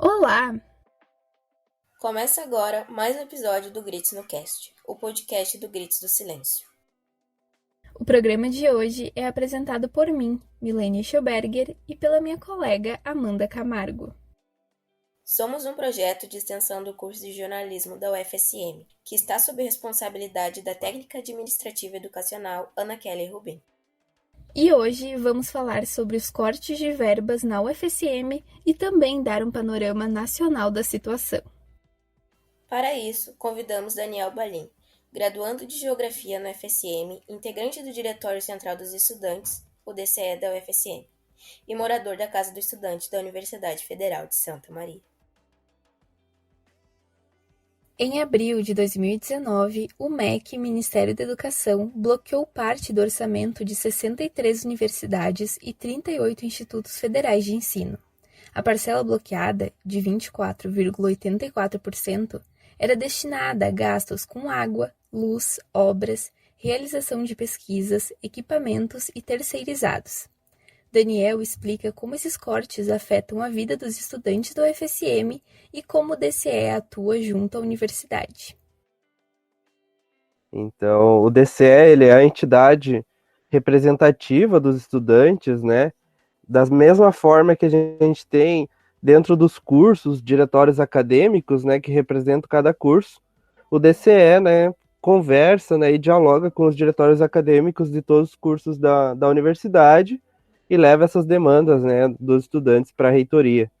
Olá! Começa agora mais um episódio do Gritos no Cast, o podcast do Gritos do Silêncio. O programa de hoje é apresentado por mim, Milene Schoberger, e pela minha colega Amanda Camargo. Somos um projeto de extensão do curso de jornalismo da UFSM, que está sob responsabilidade da técnica administrativa educacional Ana Kelly Rubin. E hoje vamos falar sobre os cortes de verbas na UFSM e também dar um panorama nacional da situação. Para isso, convidamos Daniel Balim, graduando de Geografia na UFSM, integrante do Diretório Central dos Estudantes, o DCE da UFSM, e morador da Casa do Estudante da Universidade Federal de Santa Maria. Em abril de 2019, o MEC, Ministério da Educação, bloqueou parte do orçamento de 63 universidades e 38 institutos federais de ensino. A parcela bloqueada, de 24,84%, era destinada a gastos com água, luz, obras, realização de pesquisas, equipamentos e terceirizados. Daniel explica como esses cortes afetam a vida dos estudantes do UFSM e como o DCE atua junto à universidade. Então, o DCE ele é a entidade representativa dos estudantes, né? Da mesma forma que a gente tem dentro dos cursos, diretórios acadêmicos, né, que representam cada curso, o DCE, né, conversa, né, e dialoga com os diretórios acadêmicos de todos os cursos da universidade e leva essas demandas, né, dos estudantes para a reitoria.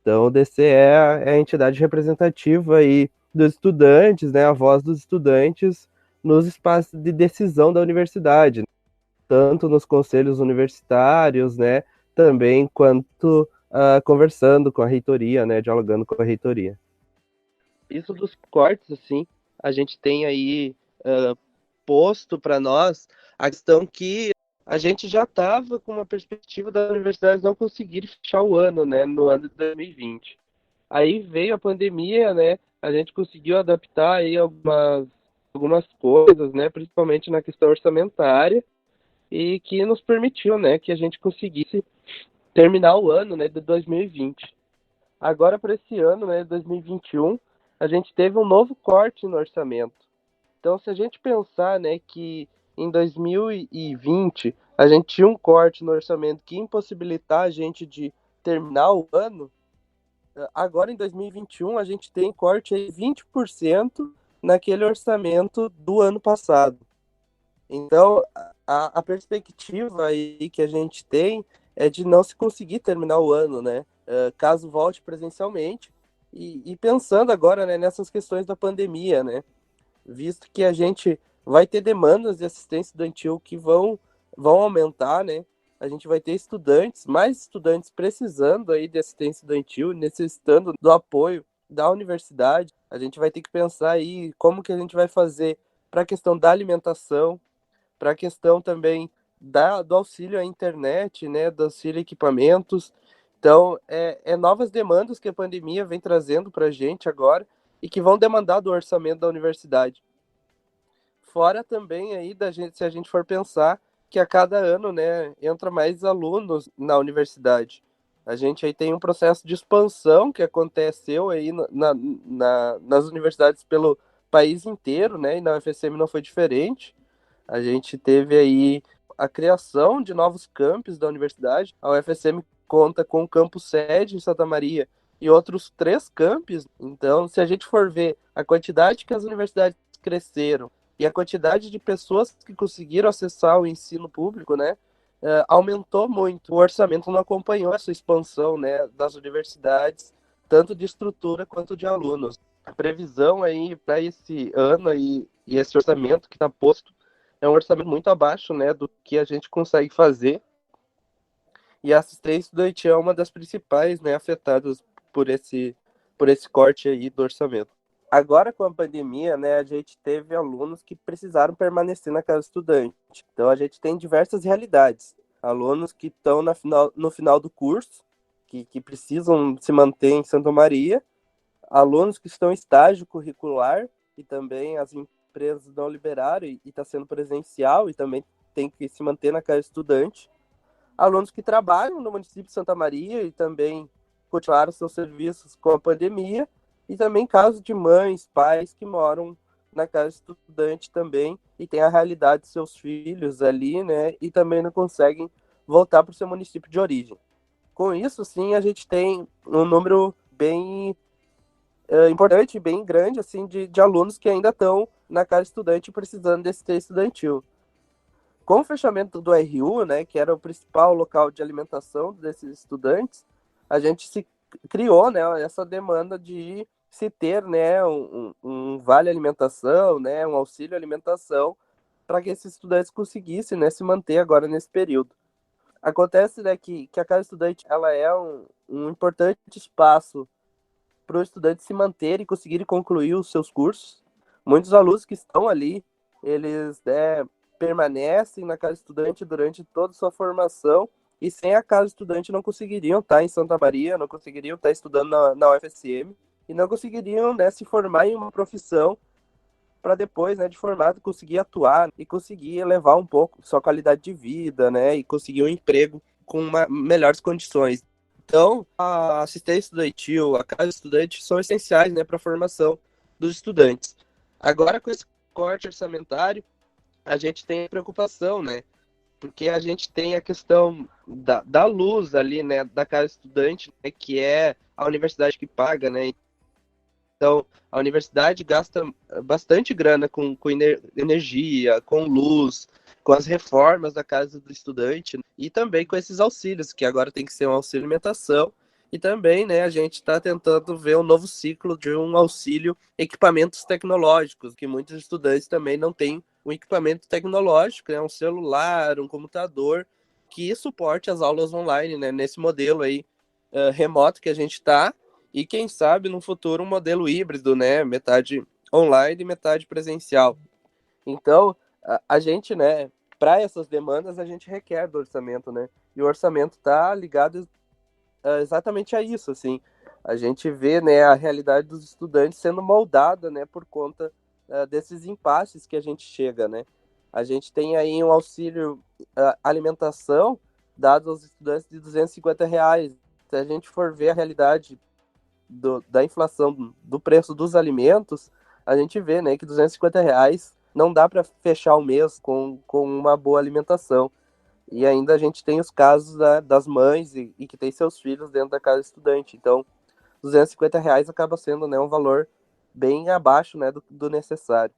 Então, o DCE é a entidade representativa aí dos estudantes, né, a voz dos estudantes nos espaços de decisão da universidade, tanto nos conselhos universitários, né, também quanto conversando com a reitoria, né, dialogando com a reitoria. Isso dos cortes, assim, a gente tem aí posto para nós a questão que a gente já estava com uma perspectiva da universidade não conseguir fechar o ano, né, no ano de 2020. Aí veio a pandemia, né, a gente conseguiu adaptar aí algumas coisas, né, principalmente na questão orçamentária, e que nos permitiu, né, que a gente conseguisse terminar o ano, né, de 2020. Agora, para esse ano, né, 2021, a gente teve um novo corte no orçamento. Então, se a gente pensar, né, que em 2020 a gente tinha um corte no orçamento que impossibilitar a gente de terminar o ano, agora em 2021 a gente tem corte aí 20% naquele orçamento do ano passado. Então, a perspectiva aí que a gente tem é de não se conseguir terminar o ano, né? Caso volte presencialmente. E pensando agora, né, nessas questões da pandemia, né? Visto que a gente vai ter demandas de assistência estudantil que vão aumentar, né? A gente vai ter estudantes, mais estudantes precisando aí de assistência estudantil, necessitando do apoio da universidade. A gente vai ter que pensar aí como que a gente vai fazer para a questão da alimentação, para a questão também do auxílio à internet, né, do auxílio a equipamentos. Então, é novas demandas que a pandemia vem trazendo para a gente agora e que vão demandar do orçamento da universidade. Fora também aí da gente, se a gente for pensar que a cada ano, né, entra mais alunos na universidade. A gente aí tem um processo de expansão que aconteceu aí nas universidades pelo país inteiro, né, e na UFSM não foi diferente. A gente teve aí a criação de novos campos da universidade. A UFSM conta com o campus sede em Santa Maria e outros 3 campos. Então, se a gente for ver a quantidade que as universidades cresceram e a quantidade de pessoas que conseguiram acessar o ensino público, né, aumentou muito. O orçamento não acompanhou essa expansão, né, das universidades, tanto de estrutura quanto de alunos. A previsão aí para esse ano aí, e esse orçamento que está posto é um orçamento muito abaixo, né, do que a gente consegue fazer. E a assistência estudantil é uma das principais, né, afetadas por esse corte aí do orçamento. Agora, com a pandemia, né, a gente teve alunos que precisaram permanecer na casa estudante. Então, a gente tem diversas realidades. Alunos que estão no final do curso, que precisam se manter em Santa Maria. Alunos que estão em estágio curricular e também as empresas não liberaram e está sendo presencial e também tem que se manter na casa estudante, alunos que trabalham no município de Santa Maria e também continuaram seus serviços com a pandemia, e também casos de mães, pais que moram na casa estudante também e tem a realidade de seus filhos ali, né, e também não conseguem voltar para o seu município de origem. Com isso, sim, a gente tem um número bem importante, bem grande, assim, de alunos que ainda estão na casa estudante precisando desse texto estudantil. Com o fechamento do RU, né, que era o principal local de alimentação desses estudantes, a gente se criou, né, essa demanda de se ter, né, um vale alimentação, né, um auxílio alimentação, para que esses estudantes conseguissem, né, se manter agora nesse período. Acontece, né, que a casa estudante ela é um importante espaço para o estudante se manter e conseguir concluir os seus cursos. Muitos alunos que estão ali, eles permanecem na casa estudante durante toda a sua formação e sem a casa estudante não conseguiriam estar em Santa Maria, não conseguiriam estar estudando na UFSM e não conseguiriam, né, se formar em uma profissão para depois, né, de formado, conseguir atuar e conseguir elevar um pouco sua qualidade de vida, né, e conseguir um emprego com melhores condições. Então, a assistência estudantil, a casa estudante são essenciais, né, para a formação dos estudantes. Agora, com esse corte orçamentário, a gente tem a preocupação, né, porque a gente tem a questão da luz ali, né, da casa estudante, né, que é a universidade que paga, né. Então, a universidade gasta bastante grana com energia, com luz, com as reformas da casa do estudante e também com esses auxílios, que agora tem que ser um auxílio alimentação. E também, né, a gente está tentando ver um novo ciclo de um auxílio equipamentos tecnológicos, que muitos estudantes também não têm um equipamento tecnológico, né, um celular, um computador, que suporte as aulas online, né, nesse modelo aí remoto que a gente está. E quem sabe no futuro um modelo híbrido, né? Metade online e metade presencial. Então, a gente, né, para essas demandas, a gente requer do orçamento, né? E o orçamento está ligado exatamente a isso, assim. A gente vê, né, a realidade dos estudantes sendo moldada, né, por conta desses impasses que a gente chega, né? A gente tem aí um auxílio alimentação dado aos estudantes de R$ 250. Se a gente for ver a realidade da inflação do preço dos alimentos, a gente vê, né, que R$ 250 não dá para fechar o mês com uma boa alimentação. E ainda a gente tem os casos das mães e que tem seus filhos dentro da casa estudante. Então, R$ 250 acaba sendo, né, um valor bem abaixo, né, do necessário.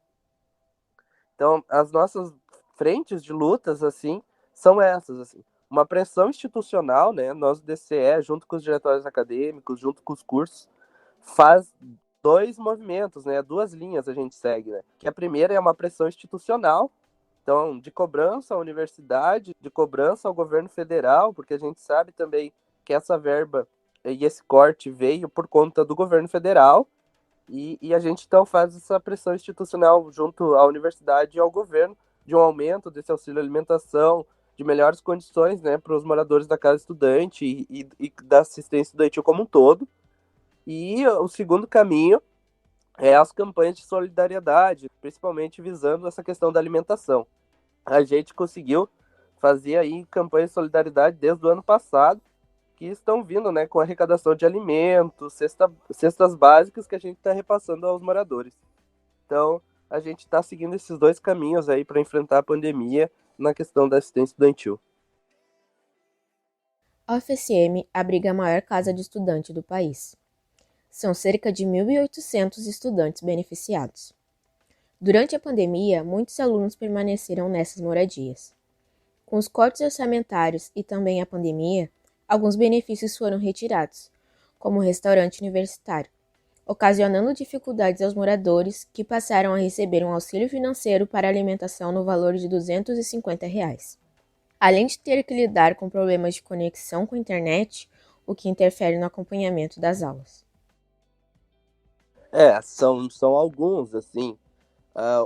Então, as nossas frentes de lutas, assim, são essas, assim. Uma pressão institucional, né, nós do DCE, junto com os diretórios acadêmicos, junto com os cursos, faz dois movimentos, né, duas linhas a gente segue, né, que a primeira é uma pressão institucional, então, de cobrança à universidade, de cobrança ao governo federal, porque a gente sabe também que essa verba e esse corte veio por conta do governo federal, e a gente então faz essa pressão institucional junto à universidade e ao governo de um aumento desse auxílio alimentação, de melhores condições, né, para os moradores da casa estudante e da assistência estudantil como um todo. E o segundo caminho é as campanhas de solidariedade, principalmente visando essa questão da alimentação. A gente conseguiu fazer aí campanhas de solidariedade desde o ano passado, que estão vindo, né, com arrecadação de alimentos, cestas básicas que a gente está repassando aos moradores. Então, a gente está seguindo esses dois caminhos aí para enfrentar a pandemia na questão da assistência estudantil. A UFSM abriga a maior casa de estudante do país. São cerca de 1.800 estudantes beneficiados. Durante a pandemia, muitos alunos permaneceram nessas moradias. Com os cortes orçamentários e também a pandemia, alguns benefícios foram retirados, como o restaurante universitário, ocasionando dificuldades aos moradores que passaram a receber um auxílio financeiro para alimentação no valor de R$ 250. Além de ter que lidar com problemas de conexão com a internet, o que interfere no acompanhamento das aulas. São alguns, assim.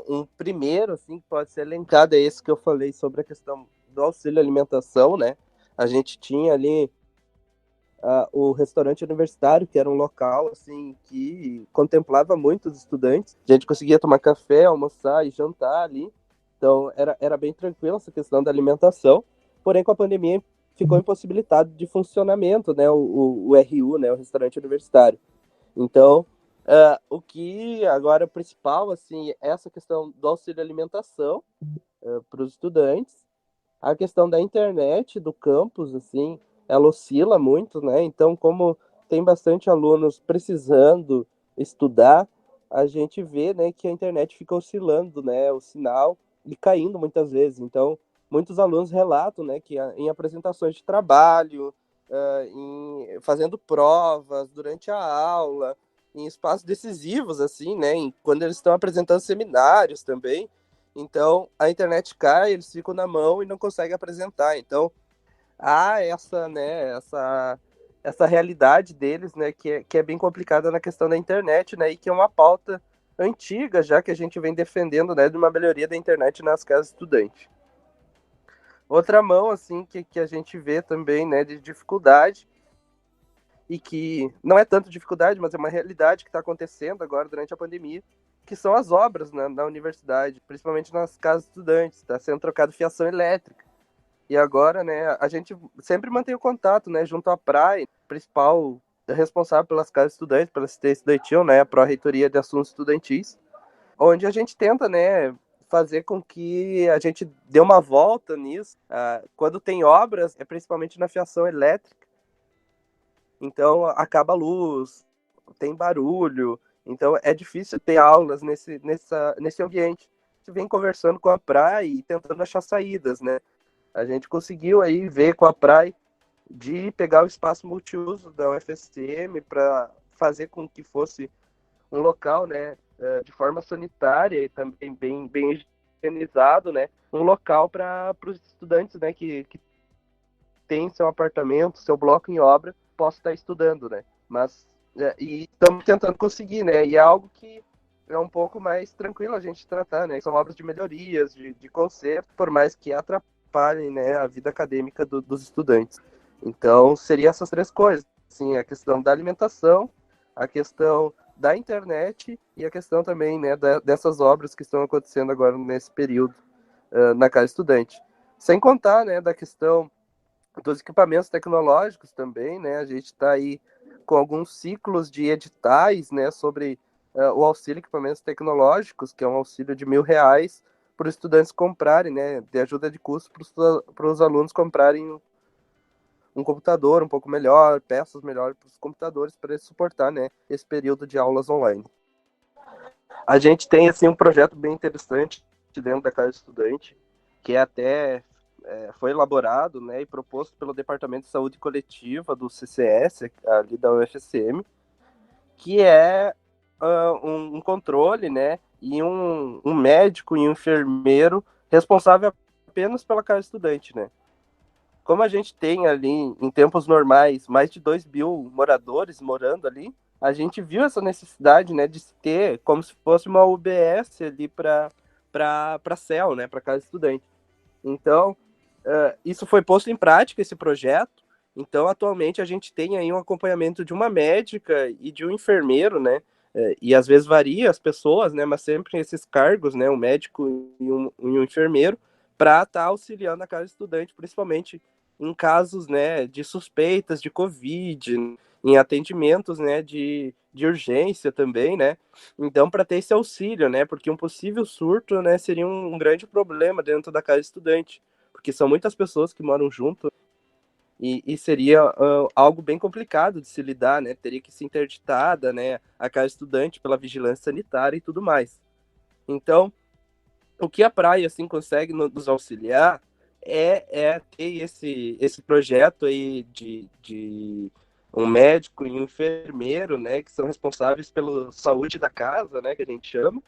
Um primeiro, assim, que pode ser elencado é esse que eu falei sobre a questão do auxílio alimentação, né? A gente tinha ali o restaurante universitário, que era um local, assim, que contemplava muitos estudantes. A gente conseguia tomar café, almoçar e jantar ali. Então, era bem tranquila essa questão da alimentação, porém, com a pandemia, ficou impossibilitado de funcionamento, né, o RU, né, o restaurante universitário. Então, o que agora é o principal, assim, é essa questão do auxílio alimentação para os estudantes, a questão da internet do campus, assim, ela oscila muito, né? Então, como tem bastante alunos precisando estudar, a gente vê, né, que a internet fica oscilando, né, o sinal e caindo muitas vezes. Então, muitos alunos relatam, né, que em apresentações de trabalho, fazendo provas durante a aula, em espaços decisivos, assim, né, quando eles estão apresentando seminários também, então a internet cai, eles ficam na mão e não conseguem apresentar. Então há essa, né, essa realidade deles, né, que é bem complicada na questão da internet, né, e que é uma pauta antiga já que a gente vem defendendo, né, de uma melhoria da internet nas casas estudantes. Outra mão, assim, que a gente vê também, né, de dificuldade, e que não é tanto dificuldade, mas é uma realidade que está acontecendo agora durante a pandemia, que são as obras, né, na universidade, principalmente nas casas estudantes. Está sendo trocado fiação elétrica. E agora, né, a gente sempre mantém o contato, né, junto à praia, principal responsável pelas casas estudantes, pela assistência estudantil, né, a Pró-Reitoria de Assuntos Estudantis, onde a gente tenta, né, fazer com que a gente dê uma volta nisso. Quando tem obras, é principalmente na fiação elétrica, então acaba a luz, tem barulho, então é difícil ter aulas nesse ambiente. A gente vem conversando com a praia e tentando achar saídas, né? A gente conseguiu aí ver com a praia de pegar o espaço multiuso da UFSM para fazer com que fosse um local, né, de forma sanitária e também bem higienizado, né, um local para os estudantes, né, que tem seu apartamento, seu bloco em obra, possa estar estudando, né? Mas e estamos tentando conseguir, né? E é algo que é um pouco mais tranquilo a gente tratar, né? São obras de melhorias, de conserto, por mais que atrapalhem, né, a vida acadêmica dos estudantes. Então, seria essas três coisas, assim, a questão da alimentação, a questão da internet e a questão também, né, dessas obras que estão acontecendo agora nesse período na casa estudante. Sem contar, né, da questão dos equipamentos tecnológicos também, né? A gente está aí com alguns ciclos de editais, né, sobre o auxílio a equipamentos tecnológicos, que é um auxílio de R$ 1.000 para os estudantes comprarem, né, de ajuda de custo para os alunos comprarem um computador um pouco melhor, peças melhores para os computadores para suportar, né, esse período de aulas online. A gente tem assim um projeto bem interessante dentro da Casa Estudante, que é até foi elaborado, né, e proposto pelo Departamento de Saúde Coletiva do CCS, ali da UFSM, que é um controle, né, e um médico e um enfermeiro responsável apenas pela casa estudante, né. Como a gente tem ali, em tempos normais, mais de 2.000 moradores morando ali, a gente viu essa necessidade, né, de ter como se fosse uma UBS ali para CEL, né, para casa estudante. Então, isso foi posto em prática, esse projeto. Então, atualmente, a gente tem aí um acompanhamento de uma médica e de um enfermeiro, né? E às vezes varia as pessoas, né? Mas sempre esses cargos, né? Um médico e um enfermeiro, para estar auxiliando a cada estudante, principalmente em casos, né, de suspeitas de Covid, em atendimentos, né, de urgência também, né? Então, para ter esse auxílio, né? Porque um possível surto, né, seria um grande problema dentro da casa estudante, porque são muitas pessoas que moram junto e seria algo bem complicado de se lidar, né? Teria que ser interditada, né, a casa estudante pela vigilância sanitária e tudo mais. Então, o que a praia assim consegue nos auxiliar é ter esse projeto aí de um médico e um enfermeiro, né, que são responsáveis pela saúde da casa, né, que a gente chama,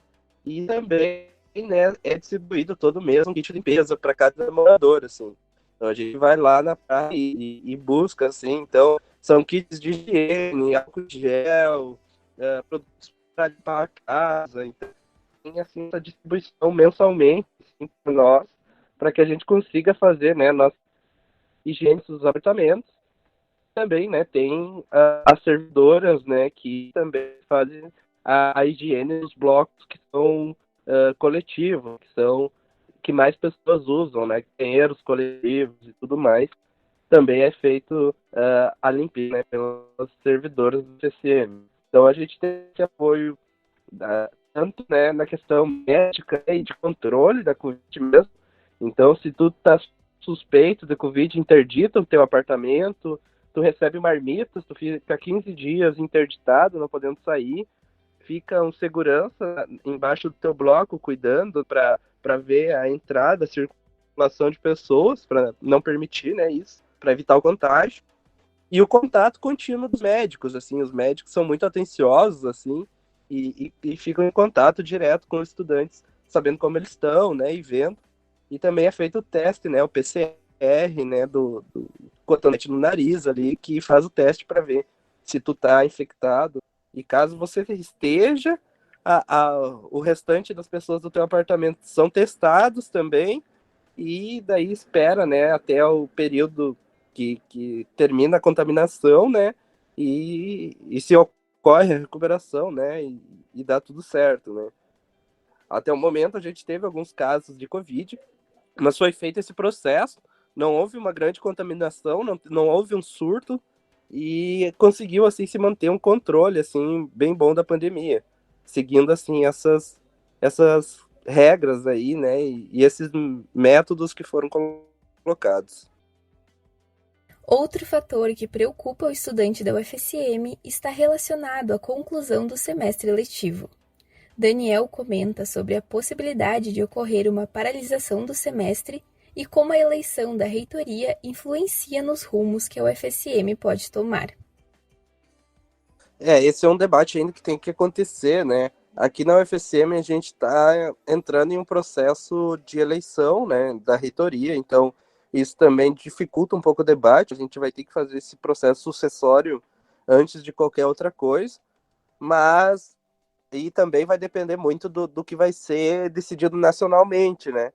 e também, né, é distribuído todo mês um kit de limpeza para cada morador, assim. Então a gente vai lá na praia e busca, assim, então são kits de higiene, álcool gel, produtos para limpar a casa, então tem assim essa distribuição mensalmente assim, para nós, para que a gente consiga fazer, né, nossa higiene dos apartamentos. Também, né, tem as servidoras, né, que também fazem a higiene dos blocos que são coletivos, que são que mais pessoas usam, né? Banheiros coletivos e tudo mais, também é feito a limpeza, né, pelos servidores do CCM. Então a gente tem esse apoio tanto, né, na questão médica e de controle da Covid mesmo. Então, se tu tá suspeito de Covid, interdita o teu apartamento, tu recebe marmitas, tu fica 15 dias interditado, não podendo sair, fica um segurança embaixo do teu bloco cuidando para ver a entrada, a circulação de pessoas, para não permitir, né, isso, para evitar o contágio. E o contato contínuo dos médicos, assim, os médicos são muito atenciosos, assim, e ficam em contato direto com os estudantes, sabendo como eles estão, né, e vendo. E também é feito o teste, né, o PCR, né, do cotonete no nariz ali, que faz o teste para ver se tu tá infectado. E caso você esteja, o restante das pessoas do teu apartamento são testados também, e daí espera, né, até o período que termina a contaminação, né, e se ocorre a recuperação, né, e dá tudo certo, né. Até o momento a gente teve alguns casos de Covid, mas foi feito esse processo, não houve uma grande contaminação, não houve um surto, e conseguiu, assim, se manter um controle, assim, bem bom da pandemia, seguindo, assim, essas regras aí, né, e esses métodos que foram colocados. Outro fator que preocupa o estudante da UFSM está relacionado à conclusão do semestre letivo. Daniel comenta sobre a possibilidade de ocorrer uma paralisação do semestre e como a eleição da reitoria influencia nos rumos que a UFSM pode tomar. Esse é um debate ainda que tem que acontecer, né? Aqui na UFSM a gente está entrando em um processo de eleição, né, da reitoria, então isso também dificulta um pouco o debate, a gente vai ter que fazer esse processo sucessório antes de qualquer outra coisa, mas e também vai depender muito do que vai ser decidido nacionalmente, né?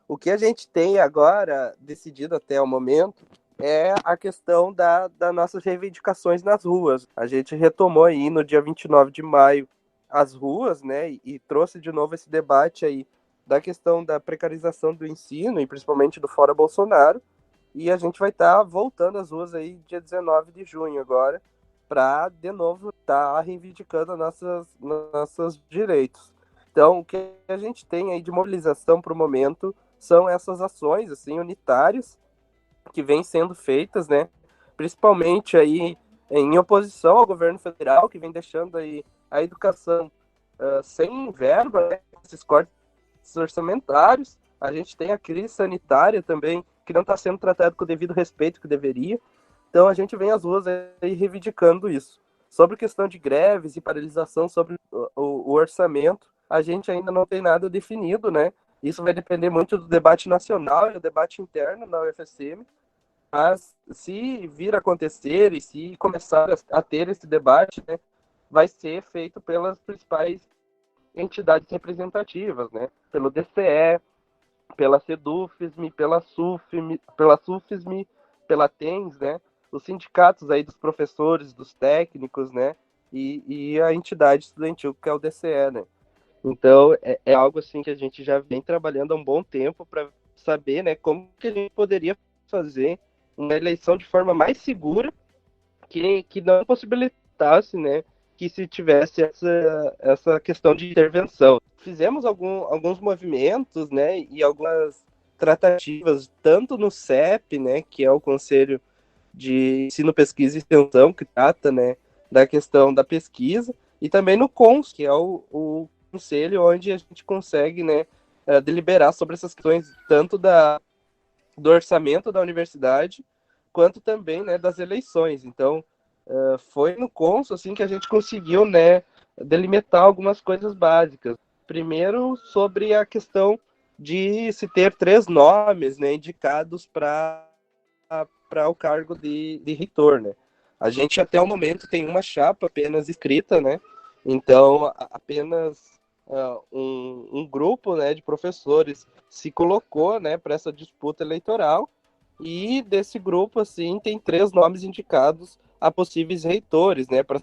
O que a gente tem agora decidido até o momento é a questão das nossas reivindicações nas ruas. A gente retomou aí no dia 29 de maio as ruas, né, e trouxe de novo esse debate aí da questão da precarização do ensino e principalmente do Fora Bolsonaro. E a gente vai estar voltando às ruas aí dia 19 de junho agora, para de novo estar reivindicando nossos direitos. Então, o que a gente tem aí de mobilização para o momento são essas ações assim unitárias que vêm sendo feitas, né? Principalmente aí em oposição ao governo federal, que vem deixando aí a educação sem verba, né? Esses cortes orçamentários. A gente tem a crise sanitária também, que não está sendo tratada com o devido respeito que deveria. Então a gente vem às ruas aí reivindicando isso. Sobre questão de greves e paralisação sobre o orçamento, a gente ainda não tem nada definido, né? Isso vai depender muito do debate nacional e do debate interno na UFSM, mas se vir a acontecer e se começar a ter esse debate, né, vai ser feito pelas principais entidades representativas, né? Pelo DCE, pela SEDUFSM, pela SUFSM, pela TENS, né? Os sindicatos aí dos professores, dos técnicos, né? E a entidade estudantil, que é o DCE, né? Então, é algo assim que a gente já vem trabalhando há um bom tempo para saber, né, como que a gente poderia fazer uma eleição de forma mais segura, que não possibilitasse, né, que se tivesse essa questão de intervenção. Fizemos alguns movimentos, né, e algumas tratativas, tanto no CEP, né, que é o Conselho de Ensino, Pesquisa e Extensão, que trata, né, da questão da pesquisa, e também no CONS, que é o conselho onde a gente consegue, né, deliberar sobre essas questões, tanto do orçamento da universidade, quanto também, né, das eleições. Então, foi no CONS assim, que a gente conseguiu, né, delimitar algumas coisas básicas. Primeiro, sobre a questão de se ter 3 nomes, né, indicados para o cargo de reitor, né. A gente, até o momento, tem uma chapa apenas escrita, né, então apenas um grupo, né, de professores se colocou, né, para essa disputa eleitoral, e desse grupo, assim, tem 3 nomes indicados a possíveis reitores, né, para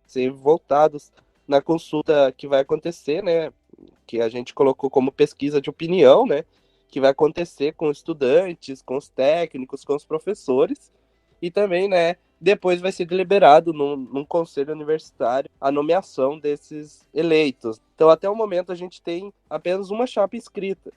ser votados na consulta que vai acontecer, né, que a gente colocou como pesquisa de opinião, né, que vai acontecer com os estudantes, com os técnicos, com os professores, e também, né, depois vai ser deliberado num conselho universitário a nomeação desses eleitos. Então, até o momento, a gente tem apenas uma chapa inscrita.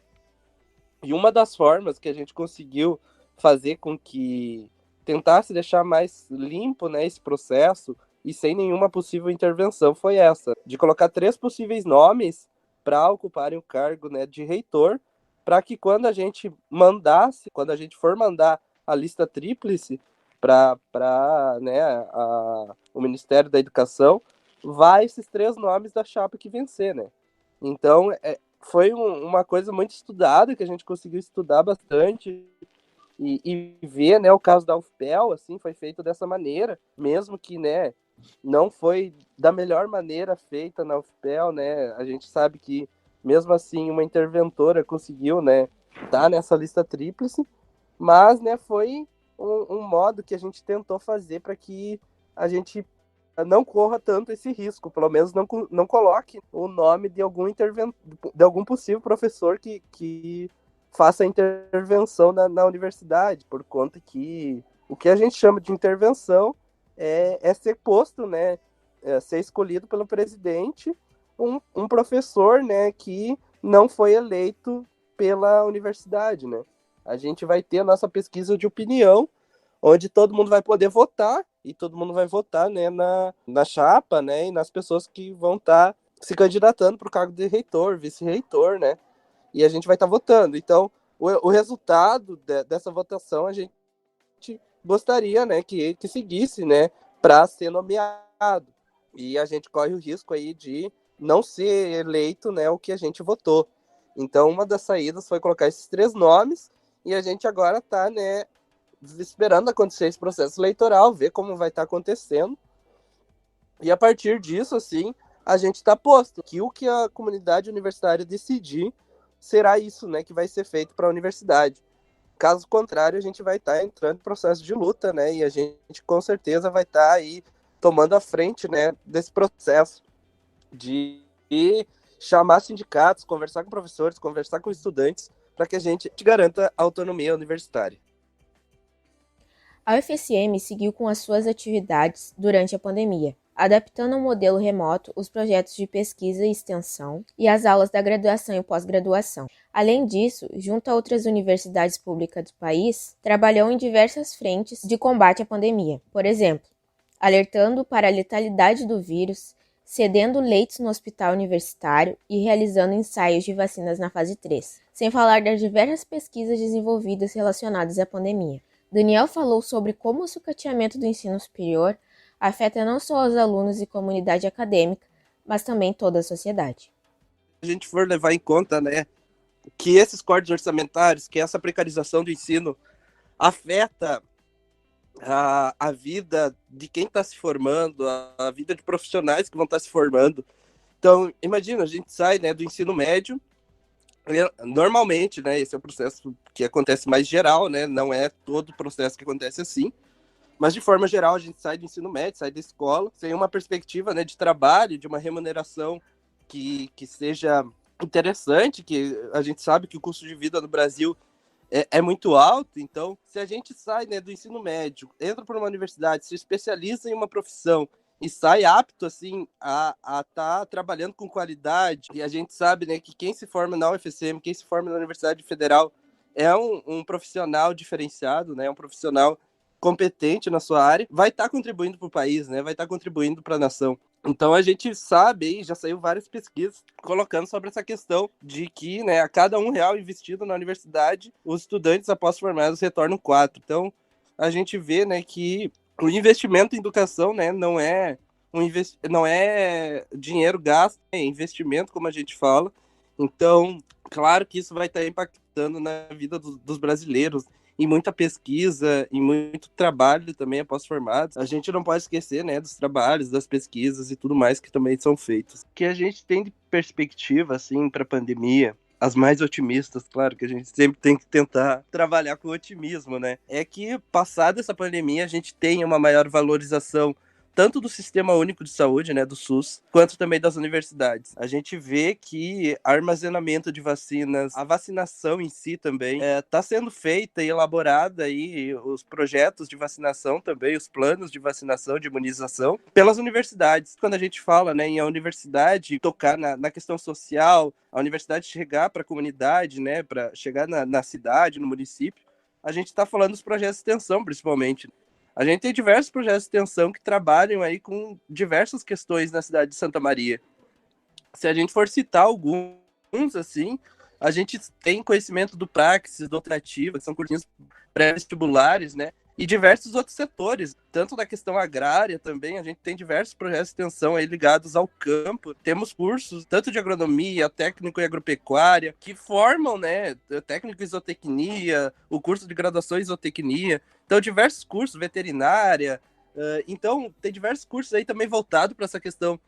E uma das formas que a gente conseguiu fazer com que tentasse deixar mais limpo, né, esse processo e sem nenhuma possível intervenção foi essa, de colocar 3 possíveis nomes para ocuparem o cargo, né, de reitor, para que quando a gente for mandar a lista tríplice para né, o Ministério da Educação, vai esses 3 nomes da chapa que vencer, né? Então, foi uma coisa muito estudada, que a gente conseguiu estudar bastante e ver, né, o caso da UFPEL, assim, foi feito dessa maneira, mesmo que, né, não foi da melhor maneira feita na UFPEL, né, a gente sabe que, mesmo assim, uma interventora conseguiu, né, estar nessa lista tríplice, mas, né, foi um modo que a gente tentou fazer para que a gente não corra tanto esse risco, pelo menos não coloque o nome de de algum possível professor que faça intervenção na universidade, por conta que o que a gente chama de intervenção é ser posto, né, ser escolhido pelo presidente um professor, né, que não foi eleito pela universidade, né. A gente vai ter a nossa pesquisa de opinião, onde todo mundo vai poder votar, e todo mundo vai votar, né, na chapa, né, e nas pessoas que vão estar se candidatando para o cargo de reitor, vice-reitor, né, e a gente vai estar votando. Então, o resultado dessa votação a gente gostaria, né, que seguisse, né, para ser nomeado. E a gente corre o risco aí de não ser eleito, né, o que a gente votou. Então, uma das saídas foi colocar esses 3 nomes, e a gente agora está, né, esperando acontecer esse processo eleitoral, ver como vai estar acontecendo. E a partir disso, assim, a gente está posto que o que a comunidade universitária decidir será isso, né, que vai ser feito para a universidade. Caso contrário, a gente vai estar entrando em processo de luta, né, e a gente com certeza vai estar aí tomando a frente, né, desse processo de chamar sindicatos, conversar com professores, conversar com estudantes, para que a gente garanta a autonomia universitária. A UFSM seguiu com as suas atividades durante a pandemia, adaptando ao modelo remoto os projetos de pesquisa e extensão e as aulas da graduação e pós-graduação. Além disso, junto a outras universidades públicas do país, trabalhou em diversas frentes de combate à pandemia. Por exemplo, alertando para a letalidade do vírus, cedendo leitos no hospital universitário e realizando ensaios de vacinas na fase 3, sem falar das diversas pesquisas desenvolvidas relacionadas à pandemia. Daniel falou sobre como o sucateamento do ensino superior afeta não só os alunos e comunidade acadêmica, mas também toda a sociedade. Se a gente for levar em conta, né, que esses cortes orçamentários, que essa precarização do ensino afeta a vida de quem está se formando, a vida de profissionais que vão estar se formando. Então, imagina, a gente sai, né, do ensino médio. Normalmente, né, esse é o processo que acontece mais geral, né, não é todo o processo que acontece assim, mas de forma geral a gente sai do ensino médio, sai da escola, sem uma perspectiva, né, de trabalho, de uma remuneração que seja interessante, que a gente sabe que o custo de vida no Brasil é muito alto. Então, se a gente sai, né, do ensino médio, entra para uma universidade, se especializa em uma profissão e sai apto, assim, a estar trabalhando com qualidade, e a gente sabe, né, que quem se forma na UFSM, quem se forma na Universidade Federal, é um profissional diferenciado, né, um profissional competente na sua área, vai estar contribuindo para o país, né, vai estar contribuindo para a nação. Então a gente sabe, já saiu várias pesquisas colocando sobre essa questão de que, né, a cada R$1 investido na universidade, os estudantes após formados retornam 4. Então a gente vê, né, que o investimento em educação, né, não é não é dinheiro gasto, é investimento, como a gente fala. Então, claro que isso vai estar impactando na vida dos brasileiros, em muita pesquisa, em muito trabalho também após formados. A gente não pode esquecer, né, dos trabalhos, das pesquisas e tudo mais que também são feitos. O que a gente tem de perspectiva, assim, para a pandemia, as mais otimistas, claro que a gente sempre tem que tentar trabalhar com otimismo, né? É que, passada essa pandemia, a gente tenha uma maior valorização tanto do Sistema Único de Saúde, né, do SUS, quanto também das universidades. A gente vê que armazenamento de vacinas, a vacinação em si também está sendo feita e elaborada aí, os projetos de vacinação também, os planos de vacinação, de imunização, pelas universidades. Quando a gente fala, né, em a universidade tocar na questão social, a universidade chegar para a comunidade, né, para chegar na cidade, no município, a gente está falando dos projetos de extensão, principalmente. A gente tem diversos projetos de extensão que trabalham aí com diversas questões na cidade de Santa Maria. Se a gente for citar alguns, assim, a gente tem conhecimento do Praxis, do Optativa, que são cursinhos pré-vestibulares, né? E diversos outros setores, tanto da questão agrária também, a gente tem diversos projetos de extensão aí ligados ao campo. Temos cursos tanto de agronomia, técnico e agropecuária, que formam, né, técnico em isotecnia, o curso de graduação em isotecnia. Então, diversos cursos, veterinária. Então, tem diversos cursos aí também voltados para essa questão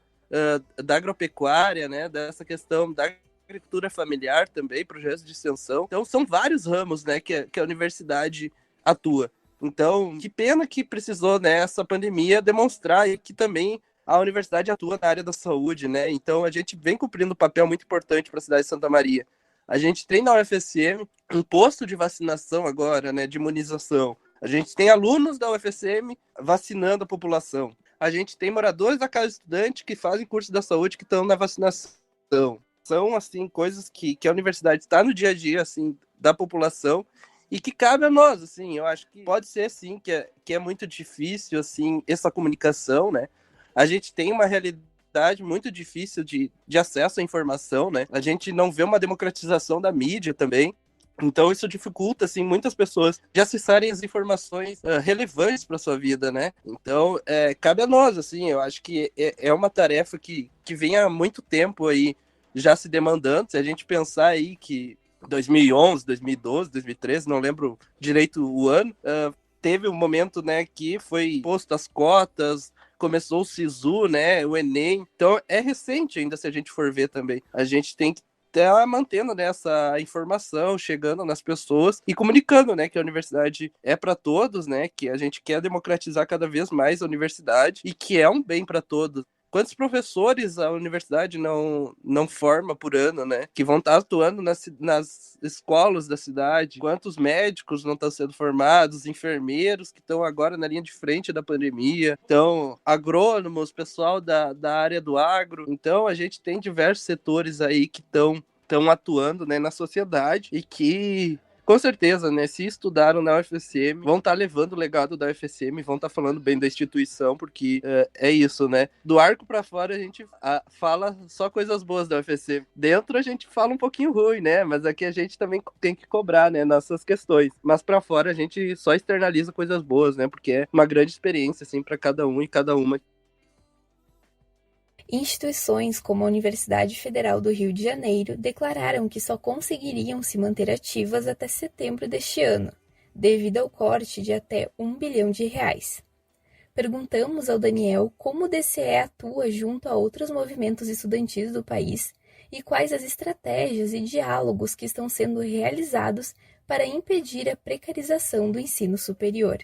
da agropecuária, né, dessa questão da agricultura familiar também, projetos de extensão. Então, são vários ramos, né, que a universidade atua. Então, que pena que precisou, né, essa pandemia demonstrar que também a universidade atua na área da saúde, né? Então, a gente vem cumprindo um papel muito importante para a cidade de Santa Maria. A gente tem na UFSM um posto de vacinação agora, né, de imunização. A gente tem alunos da UFSM vacinando a população. A gente tem moradores da casa estudante que fazem curso da saúde que estão na vacinação. São, assim, coisas que a universidade está no dia a dia, assim, da população e que cabe a nós, assim. Eu acho que pode ser, sim, que é muito difícil, assim, essa comunicação, né? A gente tem uma realidade muito difícil de acesso à informação, né? A gente não vê uma democratização da mídia também. Então, isso dificulta, assim, muitas pessoas de acessarem as informações relevantes para sua vida, né? Então, cabe a nós, assim, eu acho que é uma tarefa que vem há muito tempo aí já se demandando. Se a gente pensar aí que 2011, 2012, 2013, não lembro direito o ano, teve um momento, né, que foi posto as cotas, começou o SISU, né, o Enem. Então, é recente ainda, se a gente for ver também. A gente tem que estar mantendo, né, essa informação, chegando nas pessoas e comunicando, né, que a universidade é para todos, né, que a gente quer democratizar cada vez mais a universidade e que é um bem para todos. Quantos professores a universidade não forma por ano, né? Que vão estar atuando nas escolas da cidade? Quantos médicos não estão sendo formados? Enfermeiros que estão agora na linha de frente da pandemia? Então, agrônomos, pessoal da área do agro. Então, a gente tem diversos setores aí que estão atuando, né, na sociedade e que, com certeza, né, se estudaram na UFSM, vão estar levando o legado da UFSM, vão estar falando bem da instituição, porque é isso, né? Do arco para fora a gente fala só coisas boas da UFSM. Dentro a gente fala um pouquinho ruim, né? Mas aqui a gente também tem que cobrar, né, nossas questões. Mas para fora a gente só externaliza coisas boas, né? Porque é uma grande experiência, assim, para cada um e cada uma. Instituições como a Universidade Federal do Rio de Janeiro declararam que só conseguiriam se manter ativas até setembro deste ano, devido ao corte de até R$1 bilhão. Perguntamos ao Daniel como o DCE atua junto a outros movimentos estudantis do país e quais as estratégias e diálogos que estão sendo realizados para impedir a precarização do ensino superior.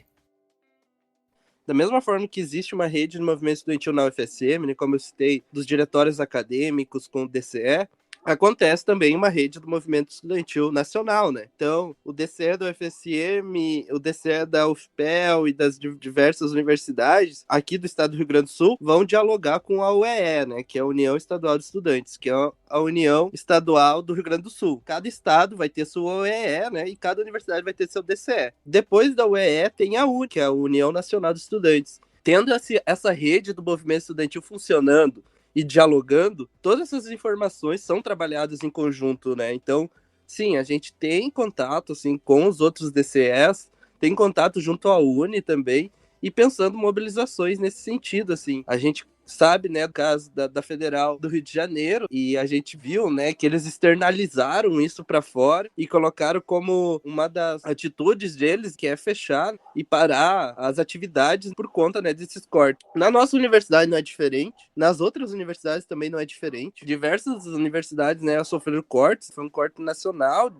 Da mesma forma que existe uma rede de movimento estudantil na UFSM, né, como eu citei, dos diretórios acadêmicos com o DCE, acontece também uma rede do movimento estudantil nacional, né? Então, o DCE da UFSM, o DCE da UFPEL e das diversas universidades aqui do estado do Rio Grande do Sul vão dialogar com a UEE, né? Que é a União Estadual de Estudantes, que é a União Estadual do Rio Grande do Sul. Cada estado vai ter sua UEE, né? E cada universidade vai ter seu DCE. Depois da UEE tem a UNE, que é a União Nacional de Estudantes. Tendo essa rede do movimento estudantil funcionando e dialogando, todas essas informações são trabalhadas em conjunto, né? Então, sim, a gente tem contato, assim, com os outros DCEs, tem contato junto à UNE também, e pensando mobilizações nesse sentido, assim. A gente sabe, né, o caso da Federal do Rio de Janeiro, e a gente viu, né, que eles externalizaram isso para fora e colocaram como uma das atitudes deles, que é fechar e parar as atividades por conta, né, desses cortes. Na nossa universidade não é diferente, nas outras universidades também não é diferente. Diversas universidades, né, sofreram cortes, foi um corte nacional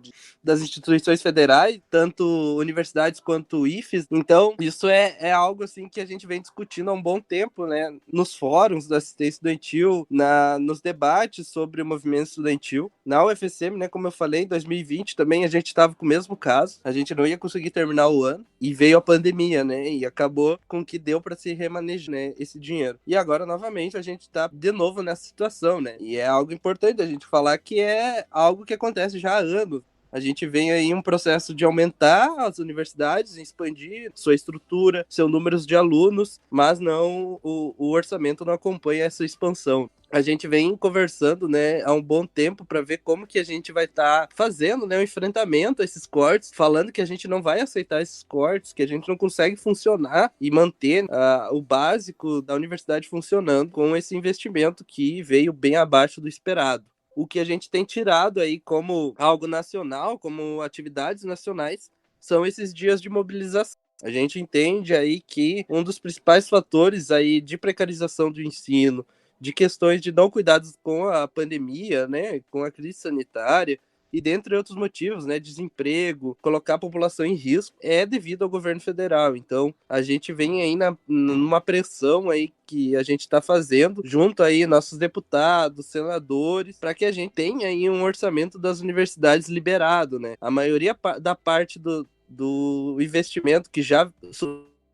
das instituições federais, tanto universidades quanto IFES. Então, isso é algo assim que a gente vem discutindo há um bom tempo, né, nos fóruns da assistência estudantil, nos debates sobre o movimento estudantil. Na UFSM, né, como eu falei, em 2020 também a gente estava com o mesmo caso, a gente não ia conseguir terminar o ano e veio a pandemia, né, e acabou com que deu para se remanejar, né, esse dinheiro. E agora, novamente, a gente está de novo nessa situação, né, e é algo importante a gente falar que é algo que acontece já há anos. A gente vem aí um processo de aumentar as universidades, expandir sua estrutura, seu número de alunos, mas não o orçamento não acompanha essa expansão. A gente vem conversando, né, há um bom tempo para ver como que a gente vai estar fazendo, né, um enfrentamento a esses cortes, falando que a gente não vai aceitar esses cortes, que a gente não consegue funcionar e manter o básico da universidade funcionando com esse investimento que veio bem abaixo do esperado. O que a gente tem tirado aí como algo nacional, como atividades nacionais, são esses dias de mobilização. A gente entende aí que um dos principais fatores aí de precarização do ensino, de questões de não cuidados com a pandemia, né, com a crise sanitária, e dentre outros motivos, né, desemprego, colocar a população em risco, é devido ao governo federal. Então, a gente vem aí numa pressão aí que a gente está fazendo, junto aí nossos deputados, senadores, para que a gente tenha aí um orçamento das universidades liberado, né? A maioria da parte do investimento que já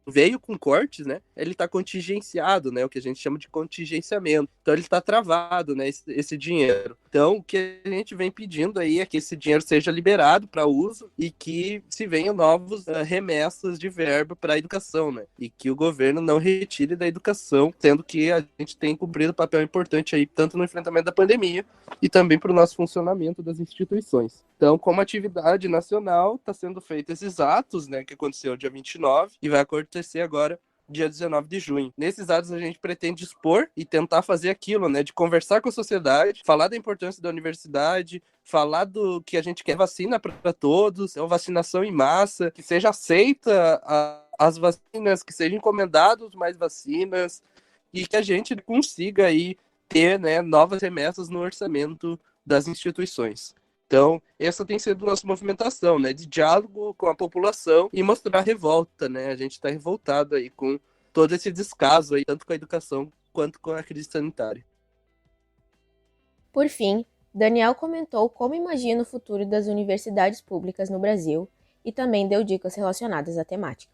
veio com cortes, né? Ele está contingenciado, né? O que a gente chama de contingenciamento. Então ele está travado, né? Esse dinheiro. Então o que a gente vem pedindo aí é que esse dinheiro seja liberado para uso e que se venham novos remessas de verba para a educação, né? E que o governo não retire da educação, sendo que a gente tem cumprido um papel importante aí tanto no enfrentamento da pandemia e também para o nosso funcionamento das instituições. Então, como atividade nacional, está sendo feito esses atos, né, que aconteceu dia 29 e vai acontecer agora dia 19 de junho. Nesses atos a gente pretende expor e tentar fazer aquilo, né, de conversar com a sociedade, falar da importância da universidade, falar do que a gente quer vacina para todos, é uma vacinação em massa, que seja aceita as vacinas, que sejam encomendadas mais vacinas e que a gente consiga aí ter, né, novas remessas no orçamento das instituições. Então, essa tem sido a nossa movimentação, né, de diálogo com a população e mostrar a revolta, né? A gente está revoltado aí com todo esse descaso aí, tanto com a educação quanto com a crise sanitária. Por fim, Daniel comentou como imagina o futuro das universidades públicas no Brasil e também deu dicas relacionadas à temática.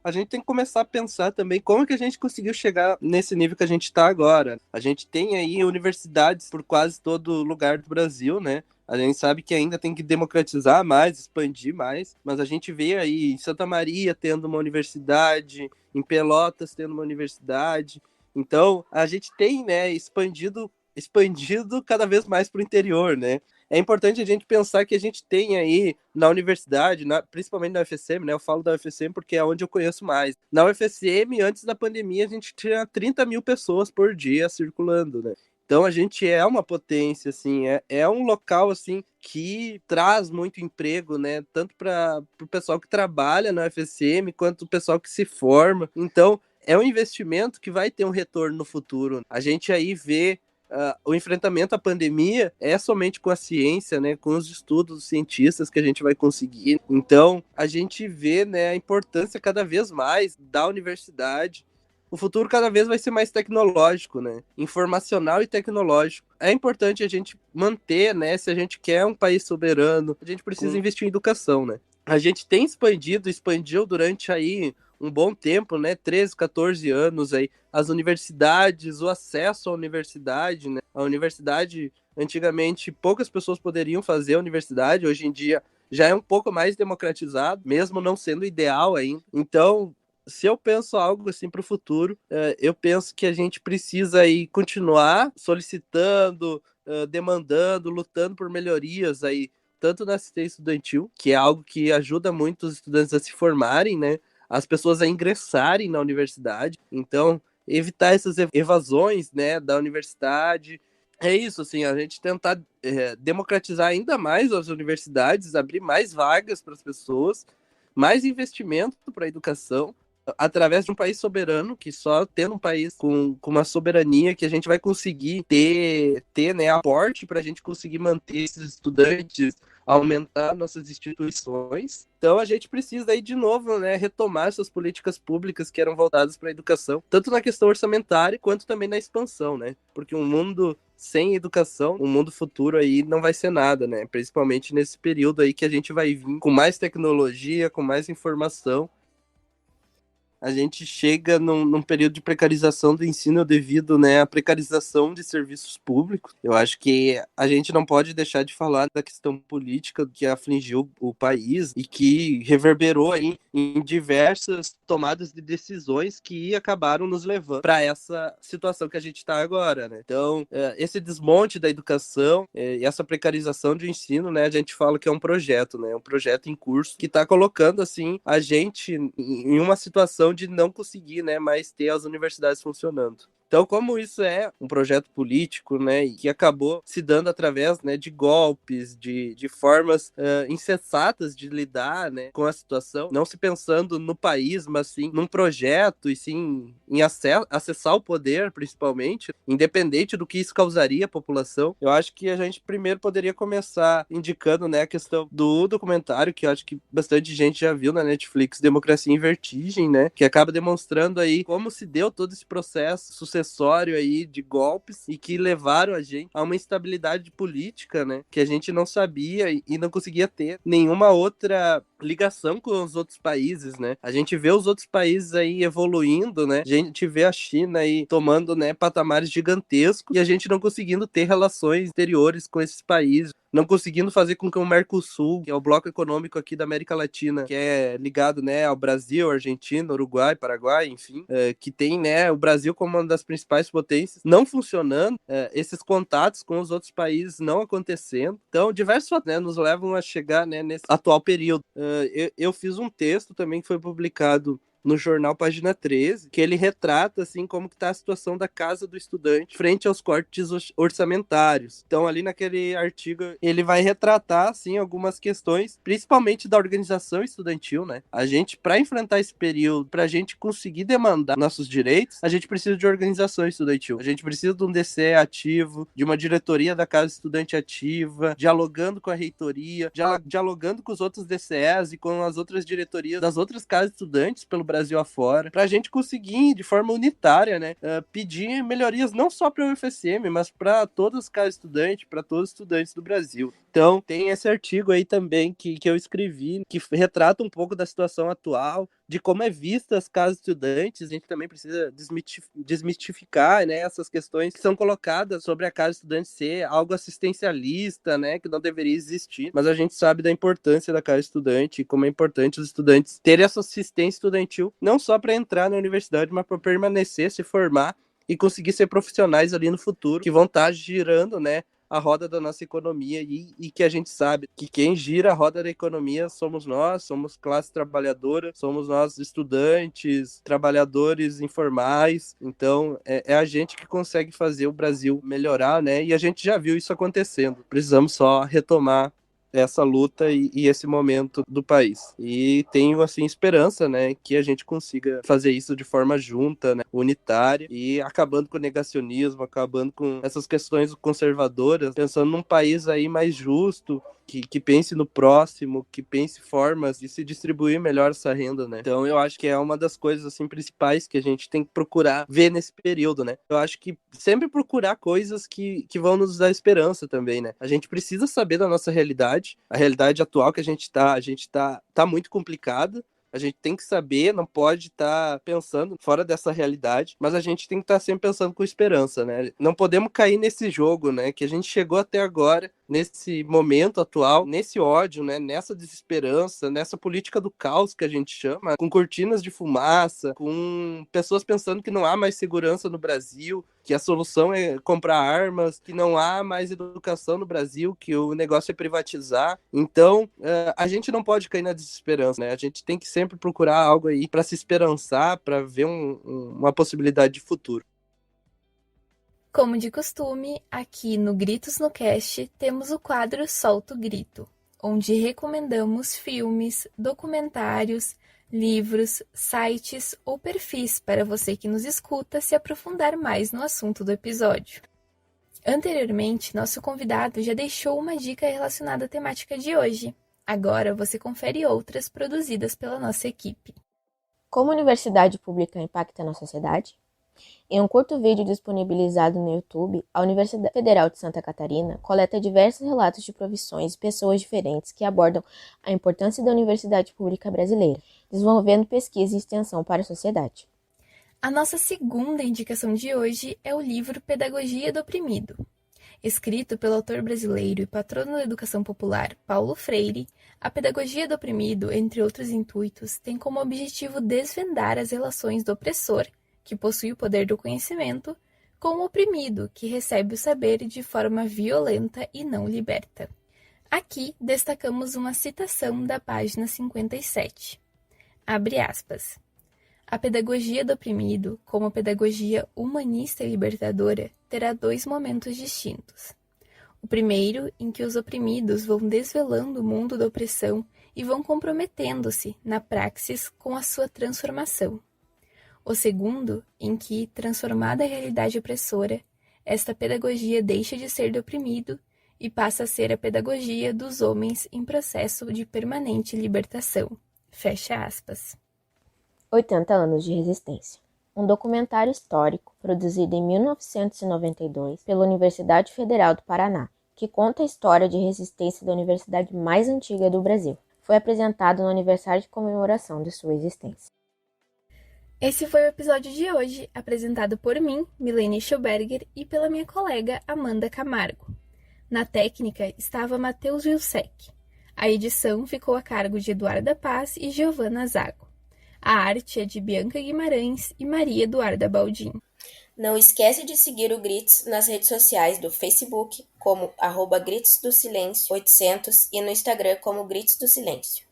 A gente tem que começar a pensar também como que a gente conseguiu chegar nesse nível que a gente está agora. A gente tem aí universidades por quase todo lugar do Brasil, né? A gente sabe que ainda tem que democratizar mais, expandir mais, mas a gente vê aí em Santa Maria tendo uma universidade, em Pelotas tendo uma universidade. Então, a gente tem, né, expandido cada vez mais para o interior, né? É importante a gente pensar que a gente tem aí na universidade, principalmente na UFSM, né? Eu falo da UFSM porque é onde eu conheço mais. Na UFSM, antes da pandemia, a gente tinha 30 mil pessoas por dia circulando, né? Então a gente é uma potência, assim, é um local assim que traz muito emprego, né? Tanto para o pessoal que trabalha na UFSM quanto o pessoal que se forma. Então é um investimento que vai ter um retorno no futuro. A gente aí vê o enfrentamento à pandemia é somente com a ciência, né, com os estudos cientistas que a gente vai conseguir. Então, a gente vê, né, a importância cada vez mais da universidade. O futuro cada vez vai ser mais tecnológico, né, informacional e tecnológico. É importante a gente manter, né, se a gente quer um país soberano, a gente precisa investir em educação, né. A gente tem expandiu durante aí um bom tempo, né, 13, 14 anos aí, as universidades, o acesso à universidade, né, a universidade, antigamente, poucas pessoas poderiam fazer a universidade, hoje em dia já é um pouco mais democratizado, mesmo não sendo ideal ainda. Então, se eu penso algo assim para o futuro, eu penso que a gente precisa aí continuar solicitando, demandando, lutando por melhorias aí, tanto na assistência estudantil, que é algo que ajuda muito os estudantes a se formarem, né? As pessoas a ingressarem na universidade. Então, evitar essas evasões, né, da universidade. É isso, assim, a gente tentar democratizar ainda mais as universidades, abrir mais vagas para as pessoas, mais investimento para a educação, através de um país soberano, que só tendo um país com uma soberania que a gente vai conseguir ter né, aporte para a gente conseguir manter esses estudantes, aumentar nossas instituições. Então a gente precisa aí de novo, né, retomar essas políticas públicas que eram voltadas para a educação, tanto na questão orçamentária quanto também na expansão, né? Porque um mundo sem educação, um mundo futuro aí não vai ser nada, né? Principalmente nesse período aí que a gente vai vir com mais tecnologia, com mais informação. A gente chega num período de precarização do ensino devido, né, à precarização de serviços públicos. Eu acho que a gente não pode deixar de falar da questão política que afligiu o país e que reverberou aí em diversas tomadas de decisões que acabaram nos levando para essa situação que a gente está agora, né? Então, esse desmonte da educação e essa precarização do ensino, né, a gente fala que é um projeto, né, um projeto em curso que está colocando, assim, a gente em uma situação de não conseguir, né, mais ter as universidades funcionando. Então, como isso é um projeto político, né, e que acabou se dando através, né, de golpes, de formas insensatas de lidar, né, com a situação, não se pensando no país, mas sim num projeto, e sim em acessar o poder, principalmente, independente do que isso causaria à população, eu acho que a gente primeiro poderia começar indicando, né, a questão do documentário, que eu acho que bastante gente já viu na Netflix, Democracia em Vertigem, né, que acaba demonstrando aí como se deu todo esse processo sucessório aí de golpes e que levaram a gente a uma instabilidade política, né, que a gente não sabia e não conseguia ter nenhuma outra ligação com os outros países, né? A gente vê os outros países aí evoluindo, né? A gente vê a China aí tomando, né, patamares gigantescos e a gente não conseguindo ter relações exteriores com esses países, não conseguindo fazer com que o Mercosul, que é o bloco econômico aqui da América Latina, que é ligado, né, ao Brasil, Argentina, Uruguai, Paraguai, enfim, que tem, né, o Brasil como uma das principais potências, não funcionando, esses contatos com os outros países não acontecendo. Então, diversos fatores, né, nos levam a chegar, né, nesse atual período. Eu fiz um texto também que foi publicado no jornal Página 13, que ele retrata, assim, como que está a situação da casa do estudante frente aos cortes orçamentários. Então, ali naquele artigo, ele vai retratar, assim, algumas questões, principalmente da organização estudantil, né? A gente, para enfrentar esse período, para a gente conseguir demandar nossos direitos, a gente precisa de organização estudantil. A gente precisa de um DCE ativo, de uma diretoria da casa estudante ativa, dialogando com a reitoria, dialogando com os outros DCEs e com as outras diretorias das outras casas estudantes pelo Brasil afora, para a gente conseguir, de forma unitária, né, pedir melhorias não só para o UFSM, mas para todas as casas estudantes, para todos os estudantes do Brasil. Então, tem esse artigo aí também que eu escrevi, que retrata um pouco da situação atual, de como é vista as casas estudantes. A gente também precisa desmistificar, né, essas questões que são colocadas sobre a casa estudante ser algo assistencialista, né, que não deveria existir, mas a gente sabe da importância da casa estudante e como é importante os estudantes terem essa assistência estudantil, não só para entrar na universidade, mas para permanecer, se formar e conseguir ser profissionais ali no futuro, que vão estar girando, né, a roda da nossa economia e que a gente sabe que quem gira a roda da economia somos nós, somos classe trabalhadora, somos nós estudantes, trabalhadores informais. Então é a gente que consegue fazer o Brasil melhorar, né? E a gente já viu isso acontecendo. Precisamos só retomar essa luta e esse momento do país. E tenho, assim, esperança, né, que a gente consiga fazer isso de forma junta, né, unitária, e acabando com o negacionismo, acabando com essas questões conservadoras, pensando num país aí mais justo, que pense no próximo, que pense formas de se distribuir melhor essa renda, né? Então eu acho que é uma das coisas, assim, principais que a gente tem que procurar ver nesse período, né? Eu acho que sempre procurar coisas que vão nos dar esperança também, né? A gente precisa saber da nossa realidade, a realidade atual que a gente tá muito complicada. A gente tem que saber, não pode estar pensando fora dessa realidade, mas a gente tem que estar sempre pensando com esperança, né? Não podemos cair nesse jogo, né? Que a gente chegou até agora, nesse momento atual, nesse ódio, né? Nessa desesperança, nessa política do caos que a gente chama, com cortinas de fumaça, com pessoas pensando que não há mais segurança no Brasil, que a solução é comprar armas, que não há mais educação no Brasil, que o negócio é privatizar. Então, a gente não pode cair na desesperança, né? A gente tem que sempre sempre procurar algo aí para se esperançar, para ver uma possibilidade de futuro. Como de costume, aqui no Gritos no Cast temos o quadro Solta o Grito, onde recomendamos filmes, documentários, livros, sites ou perfis para você que nos escuta se aprofundar mais no assunto do episódio. Anteriormente, nosso convidado já deixou uma dica relacionada à temática de hoje. Agora você confere outras produzidas pela nossa equipe. Como a universidade pública impacta na sociedade? Em um curto vídeo disponibilizado no YouTube, a Universidade Federal de Santa Catarina coleta diversos relatos de profissões e pessoas diferentes que abordam a importância da universidade pública brasileira, desenvolvendo pesquisa e extensão para a sociedade. A nossa segunda indicação de hoje é o livro Pedagogia do Oprimido. Escrito pelo autor brasileiro e patrono da educação popular Paulo Freire, a Pedagogia do Oprimido, entre outros intuitos, tem como objetivo desvendar as relações do opressor, que possui o poder do conhecimento, com o oprimido, que recebe o saber de forma violenta e não liberta. Aqui destacamos uma citação da página 57. Abre aspas. A pedagogia do oprimido, como pedagogia humanista e libertadora, terá dois momentos distintos. O primeiro, em que os oprimidos vão desvelando o mundo da opressão e vão comprometendo-se, na praxis, com a sua transformação. O segundo, em que, transformada a realidade opressora, esta pedagogia deixa de ser do oprimido e passa a ser a pedagogia dos homens em processo de permanente libertação. Fecha aspas. 80 anos de resistência. Um documentário histórico produzido em 1992 pela Universidade Federal do Paraná, que conta a história de resistência da universidade mais antiga do Brasil. Foi apresentado no aniversário de comemoração de sua existência. Esse foi o episódio de hoje, apresentado por mim, Milene Schauberger, e pela minha colega Amanda Camargo. Na técnica estava Matheus Wilsek. A edição ficou a cargo de Eduarda Paz e Giovana Zago. A arte é de Bianca Guimarães e Maria Eduarda Baldin. Não esquece de seguir o Gritos nas redes sociais do Facebook, como @GritosDoSilêncio800 e no Instagram como Gritos do Silêncio.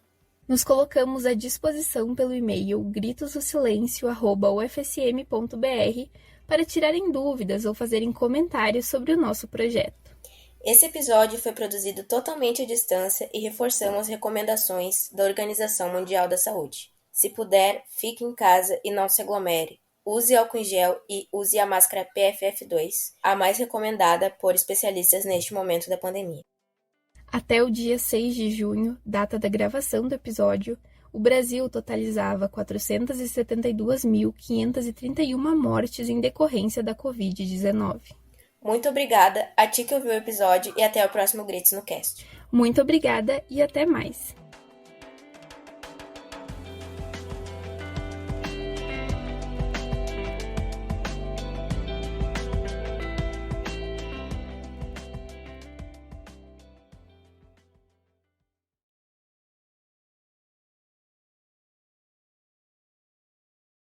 Nos colocamos à disposição pelo e-mail gritosdosilêncio@ufsm.br para tirarem dúvidas ou fazerem comentários sobre o nosso projeto. Esse episódio foi produzido totalmente à distância e reforçamos as recomendações da Organização Mundial da Saúde. Se puder, fique em casa e não se aglomere. Use álcool em gel e use a máscara PFF2, a mais recomendada por especialistas neste momento da pandemia. Até o dia 6 de junho, data da gravação do episódio, o Brasil totalizava 472.531 mortes em decorrência da Covid-19. Muito obrigada a ti que ouviu o episódio e até o próximo Gritos no Cast. Muito obrigada e até mais!